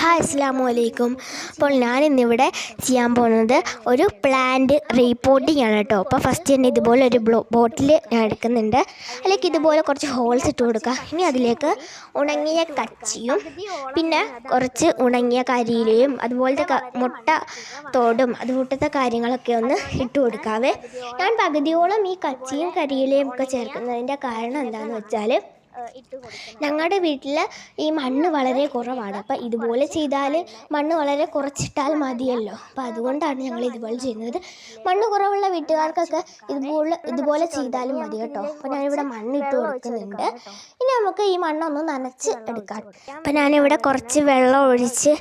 Hi അസ്സലാമു അലൈക്കും. അപ്പോൾ ഞാനിന്നിവിടെ ചെയ്യാൻ പോകുന്നത് ഒരു പ്ലാന്റ് റീപോർട്ടിംഗ് ആണ് കേട്ടോ. അപ്പോൾ ഫസ്റ്റ് തന്നെ ഇതുപോലെ ഒരു ബോട്ടിൽ ഞാൻ എടുക്കുന്നുണ്ട്. അതിലേക്ക് ഇതുപോലെ കുറച്ച് ഹോൾസ് ഇട്ട് കൊടുക്കുക. ഇനി അതിലേക്ക് ഉണങ്ങിയ കച്ചിയും പിന്നെ കുറച്ച് ഉണങ്ങിയ കരിയിലയും അതുപോലത്തെ മുട്ട തോടും അതുകൂട്ടത്തെ കാര്യങ്ങളൊക്കെ ഒന്ന് ഇട്ട് കൊടുക്കാവേ. ഞാൻ പകുതിയോളം ഈ കച്ചിയും കരിയിലയും ഒക്കെ ചേർക്കുന്നതിൻ്റെ കാരണം എന്താണെന്ന് വെച്ചാൽ ഞങ്ങളുടെ വീട്ടിൽ ഈ മണ്ണ് വളരെ കുറവാണ്. അപ്പം ഇതുപോലെ ചെയ്താൽ മണ്ണ് വളരെ കുറച്ചിട്ടാൽ മതിയല്ലോ. അപ്പം അതുകൊണ്ടാണ് ഞങ്ങൾ ഇതുപോലെ ചെയ്യുന്നത്. മണ്ണ് കുറവുള്ള വീട്ടുകാർക്കൊക്കെ ഇതുപോലെ ചെയ്താലും മതി കേട്ടോ. അപ്പം ഞാനിവിടെ മണ്ണിട്ട് കൊടുക്കുന്നുണ്ട്. ഇനി നമുക്ക് ഈ മണ്ണൊന്ന് നനച്ച് എടുക്കാം. അപ്പം ഞാനിവിടെ കുറച്ച് വെള്ളം ഒഴിച്ച്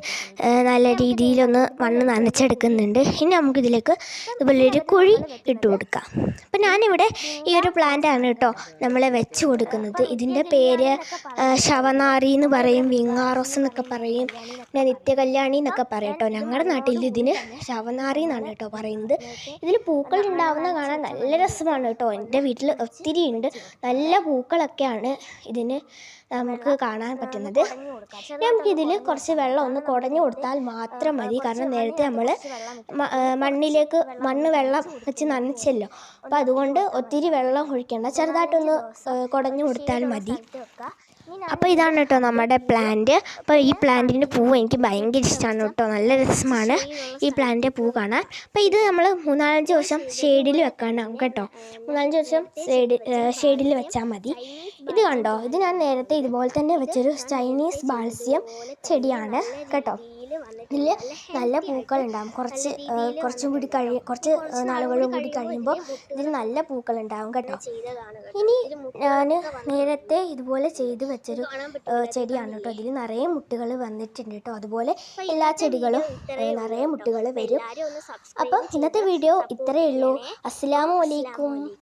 നല്ല രീതിയിലൊന്ന് മണ്ണ് നനച്ചെടുക്കുന്നുണ്ട്. ഇനി നമുക്കിതിലേക്ക് ഇതുപോലെ ഒരു കുഴി ഇട്ട് കൊടുക്കാം. അപ്പം ഞാനിവിടെ ഈ ഒരു പ്ലാന്റാണ് കേട്ടോ നമ്മൾ വെച്ച് കൊടുക്കുന്നത്. ഇതിൻ്റെ പേര് ശവനാറി എന്ന് പറയും, വിങ്ങാറോസ് എന്നൊക്കെ പറയും, പിന്നെ നിത്യകല്യാണി എന്നൊക്കെ പറയും കേട്ടോ. ഞങ്ങളുടെ നാട്ടിൽ ഇതിന് ശവനാറി എന്നാണ് കേട്ടോ പറയുന്നത്. ഇതിൽ പൂക്കൾ ഉണ്ടാവുന്ന കാണാൻ നല്ല രസമാണ് കേട്ടോ. എൻ്റെ വീട്ടിൽ ഒത്തിരി ഉണ്ട്. നല്ല പൂക്കളൊക്കെയാണ് ഇതിന് നമുക്ക് കാണാൻ പറ്റുന്നത്. നമുക്കിതിൽ കുറച്ച് വെള്ളം ഒന്ന് കുടഞ്ഞു കൊടുത്താൽ മാത്രം മതി. കാരണം നേരത്തെ നമ്മൾ മണ്ണ് വെള്ളം വെച്ച് നനച്ചല്ലോ. അപ്പം അതുകൊണ്ട് ഒത്തിരി വെള്ളം ഒഴിക്കേണ്ട, ചെറുതായിട്ടൊന്ന് കുടഞ്ഞു കൊടുത്താൽ മതി. അപ്പോൾ ഇതാണ് കേട്ടോ നമ്മുടെ പ്ലാന്റ്. അപ്പോൾ ഈ പ്ലാന്റിൻ്റെ പൂവ് എനിക്ക് ഭയങ്കര ഇഷ്ടമാണ് കേട്ടോ. നല്ല രസമാണ് ഈ പ്ലാന്റിൻ്റെ പൂ കാണാൻ. അപ്പോൾ ഇത് നമ്മൾ 3-4 ദിവസം ഷെയ്ഡിൽ വെക്കണം കേട്ടോ. 3-4 ദിവസം ഷെയ്ഡിൽ വെച്ചാൽ മതി. ഇത് കണ്ടോ, ഇത് ഞാൻ നേരത്തെ ഇതുപോലെ തന്നെ വെച്ചൊരു ചൈനീസ് ബാൾസ്യം ചെടിയാണ് കേട്ടോ. ഇതിൽ നല്ല പൂക്കളുണ്ടാകും. കുറച്ച് നാളുകളും കൂടി കഴിയുമ്പോൾ ഇതിൽ നല്ല പൂക്കളുണ്ടാകും കേട്ടോ. ഇനി ഞാൻ നേരത്തെ ഇതുപോലെ ചെയ്ത് വെച്ചൊരു ചെടിയാണ് കേട്ടോ. ഇതിൽ നിറയെ മുട്ടുകൾ വന്നിട്ടുണ്ട് കേട്ടോ. അതുപോലെ എല്ലാ ചെടികളും നിറയെ മുട്ടുകൾ വരും. അപ്പം ഇന്നത്തെ വീഡിയോ ഇത്രയേ ഉള്ളൂ. അസ്സലാമു അലൈക്കും.